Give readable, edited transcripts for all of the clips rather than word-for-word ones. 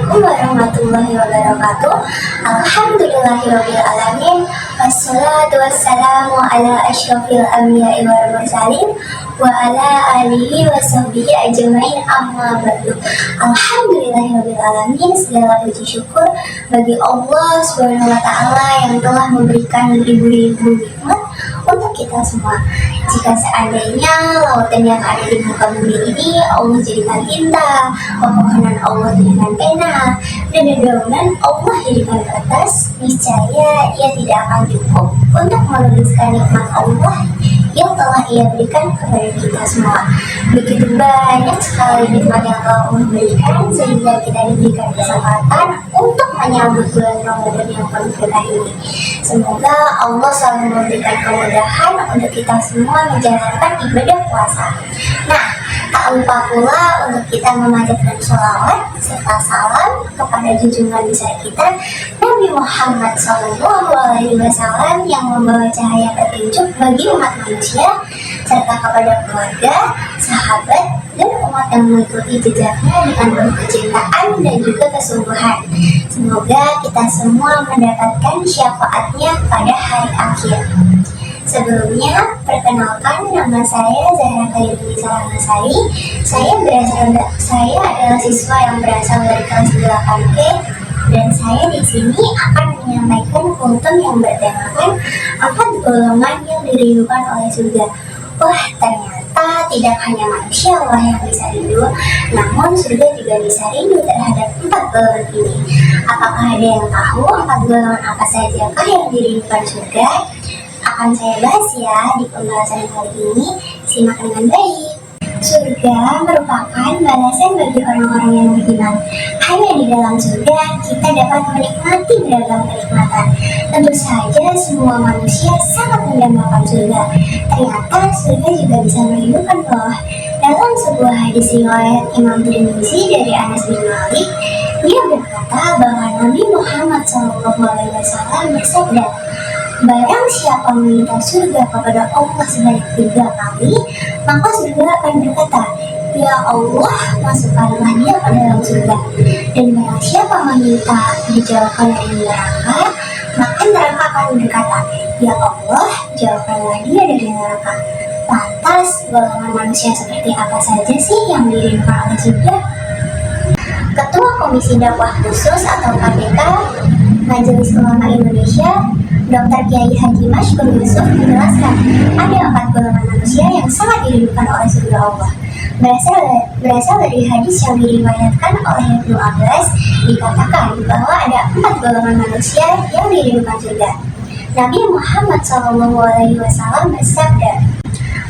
Assalamualaikum warahmatullahi wabarakatuh. Alhamdulillahirabbil alamin. Wassalatu wassalamu ala asyrofil anbiya'i wal mursalin wa ala alihi wa sahbihi ajmain, amma ba'du. Alhamdulillahirabbil alamin. Segala puji syukur bagi Allah Subhanahu wa taala yang telah memberikan ribu-ribu nikmat untuk kita semua. Jika seandainya lautan yang ada di muka bumi ini Allah jadikan tinta, pepohonan Allah jadikan pena, dan dedaunan Allah jadikan kertas, niscaya ia tidak akan cukup untuk menuliskan nikmat Allah yang telah ia berikan kepada kita semua. Begitu banyak sekali nikmat yang telah Allah berikan sehingga kita diberikan kesempatan untuk menyambut bulan Ramadan yang penuh berkah ini. Semoga Allah selalu memberikan kemudahan untuk kita semua menjalankan ibadah puasa. Nah, tak lupa pula untuk kita memanjatkan sholawat serta salam kepada junjungan besar kita Nabi Muhammad SAW yang membawa cahaya petunjuk bagi umat manusia, serta kepada keluarga, sahabat, dan umat yang mengikuti jejaknya dengan penuh kecintaan dan juga kesungguhan. Semoga kita semua mendapatkan syafaatnya pada hari akhir. Sebelumnya, perkenalkan, nama saya Zahra Khairunisa Ramasari. Saya adalah siswa yang berasal dari kelas 8P, dan saya di sini akan menyampaikan kultum yang bertemakan 4 golongan yang dirindukan oleh surga. Wah, ternyata tidak hanya manusia Allah yang bisa rindu, namun surga juga bisa rindu terhadap 4 golongan ini. Apakah ada yang tahu 4 golongan apa saja yang dirindukan surga? Akan saya bahas ya di pembahasan kali ini. Simak dengan baik. Surga merupakan balasan bagi orang-orang yang beriman. Hanya di dalam surga kita dapat menikmati beragam kenikmatan. Tentu saja semua manusia sangat mendambakan surga. Ternyata surga juga bisa merindukan loh. Dalam sebuah hadis riwayat Imam Tirmizi dari Anas bin Malik, dia berkata bahwa Nabi Muhammad SAW bersabda, barang siapa meminta surga kepada Allah sebanyak 3 kali, maka surga akan berkata, ya Allah, masukkanlah dia ke dalam surga. Dan barang siapa meminta dijauhkan dari neraka, maka neraka akan berkata, ya Allah, jauhkanlah dia dari neraka. Lantas, golongan manusia seperti apa saja sih yang dirindukan oleh surga? Ketua Komisi Dakwah Khusus atau KDK Majelis Ulama Indonesia, Dr. Kiai Haji Mashkur Yusuf menjelaskan ada 4 golongan manusia yang sangat dirindukan oleh surga Allah. Berasal dari hadis yang diriwayatkan oleh Ibnu Abbas, dikatakan bahwa ada 4 golongan manusia yang dirindukan surga. Nabi Muhammad SAW bersabda,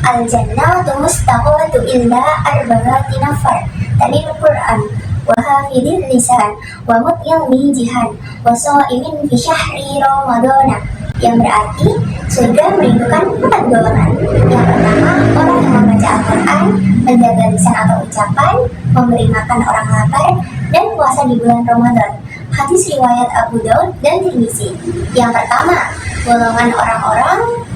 al-jannatu mustaqawatu illa arba'ati nafar. Tadi Al-Quran, wa hafidil lisan, wa mut'il jihan, wa sha'imin fi syahri ramadana. Yang berarti surga merindukan 4 golongan. Yang pertama, orang yang membaca Al-Quran, menjaga lisan atau ucapan, memberi makan orang lapar, dan puasa di bulan Ramadan. Hadis riwayat Abu Daud dan Tirmizi. Yang pertama, golongan orang-orang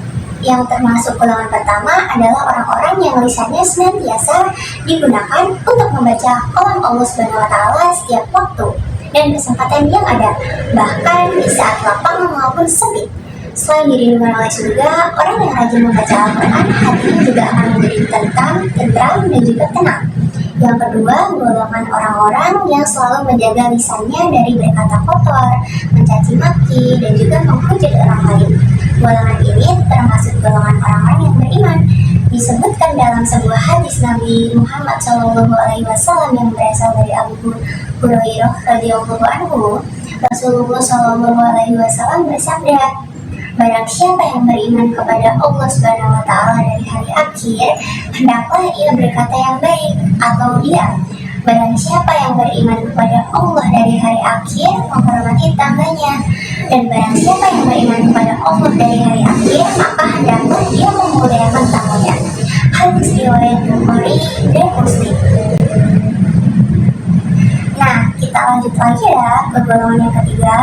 yang termasuk golongan pertama adalah orang-orang yang lisannya senantiasa digunakan untuk membaca kalam Allah Subhanahu wa taala setiap waktu dan kesempatan yang ada, bahkan di saat lapang maupun sempit. Selain dirindukan oleh surga, orang yang rajin membaca Al-Quran, hatinya juga akan menjadi tentram dan juga tenang. Yang kedua, golongan orang-orang yang selalu menjaga lisannya dari berkata kotor, mencaci maki, dan juga menghujat orang lain. Golongan ini termasuk golongan orang-orang yang beriman. Disebutkan dalam sebuah hadis Nabi Muhammad SAW yang berasal dari Abu Hurairah radhiyallahu anhu, Rasulullah SAW bersabda, barang siapa yang beriman kepada Allah Subhanahu wa taala dari hari akhir, hendaklah ia berkata yang baik atau diam. Barang siapa yang beriman kepada Allah dari hari akhir, menghormati tangganya. Dan barang siapa yang beriman kepada Allah dari hari akhir, maka hendaklah dia memuliakan tangganya. Hadis riwayat Bukhari dan Muslim. Nah, kita lanjut lagi ya ke golongan yang ketiga.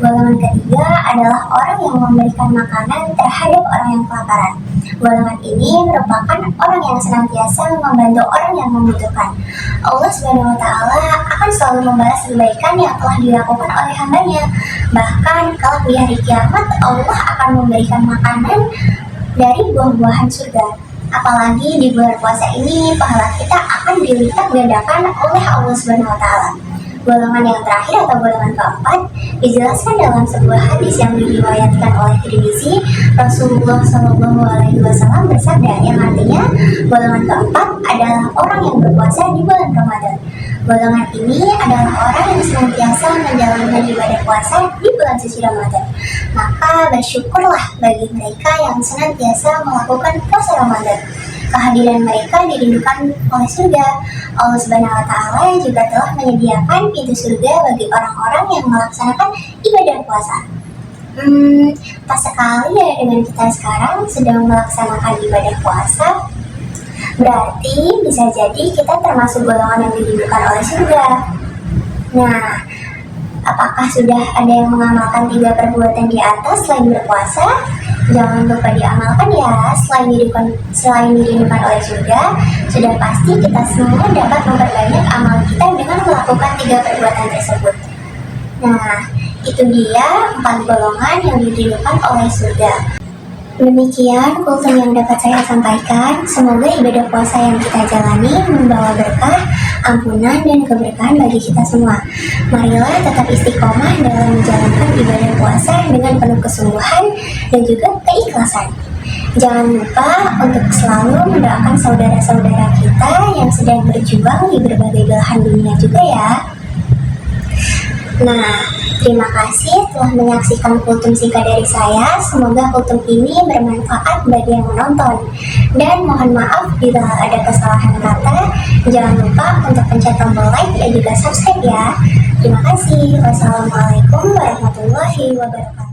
Golongan ketiga adalah orang yang memberikan makanan terhadap orang yang kelaparan. Golongan ini merupakan orang yang senantiasa membantu orang yang membutuhkan. Allah Subhanahu wa Ta'ala akan selalu membalas kebaikan yang telah dilakukan oleh hambanya. Bahkan kalau di hari kiamat Allah akan memberikan makanan dari buah-buahan surga. Apalagi di bulan puasa ini pahala kita akan dilipat gandakan oleh Allah Subhanahu wa Ta'ala. Golongan yang terakhir atau golongan keempat dijelaskan dalam sebuah hadis yang diriwayatkan oleh Tirmizi. Rasulullah Shallallahu Alaihi Wasallam bersabda, yang artinya golongan keempat adalah orang yang berpuasa di bulan Ramadan. Golongan ini adalah orang yang senantiasa menjalankan ibadah puasa di bulan suci Ramadan. Maka bersyukurlah bagi mereka yang senantiasa melakukan puasa Ramadan. Kehadiran mereka dirindukan oleh surga. Allah Subhanahu wa Ta'ala juga telah menyediakan pintu surga bagi orang-orang yang melaksanakan ibadah puasa. Pas sekali ya dengan kita sekarang sedang melaksanakan ibadah puasa. Berarti bisa jadi kita termasuk golongan yang dirindukan oleh surga. Nah, apakah sudah ada yang mengamalkan 3 perbuatan di atas selain berpuasa? Jangan lupa diamalkan ya. Selain dirindukan oleh surga, sudah pasti kita semua dapat memperbanyak amal kita dengan melakukan 3 perbuatan tersebut. Nah, itu dia 4 golongan yang dirindukan oleh surga. Demikian kultum yang dapat saya sampaikan. Semoga ibadah puasa yang kita jalani membawa berkah, ampunan, dan keberkahan bagi kita semua. Marilah tetap istiqomah dalam menjalankan ibadah puasa dengan penuh kesungguhan dan juga keikhlasan. Jangan lupa untuk selalu mendoakan saudara-saudara kita yang sedang berjuang di berbagai belahan dunia juga ya. Nah, terima kasih telah menyaksikan kultum singkat dari saya. Semoga kultum ini bermanfaat bagi yang menonton. Dan mohon maaf bila ada kesalahan kata. Jangan lupa untuk pencet tombol like dan juga subscribe ya. Terima kasih. Wassalamualaikum warahmatullahi wabarakatuh.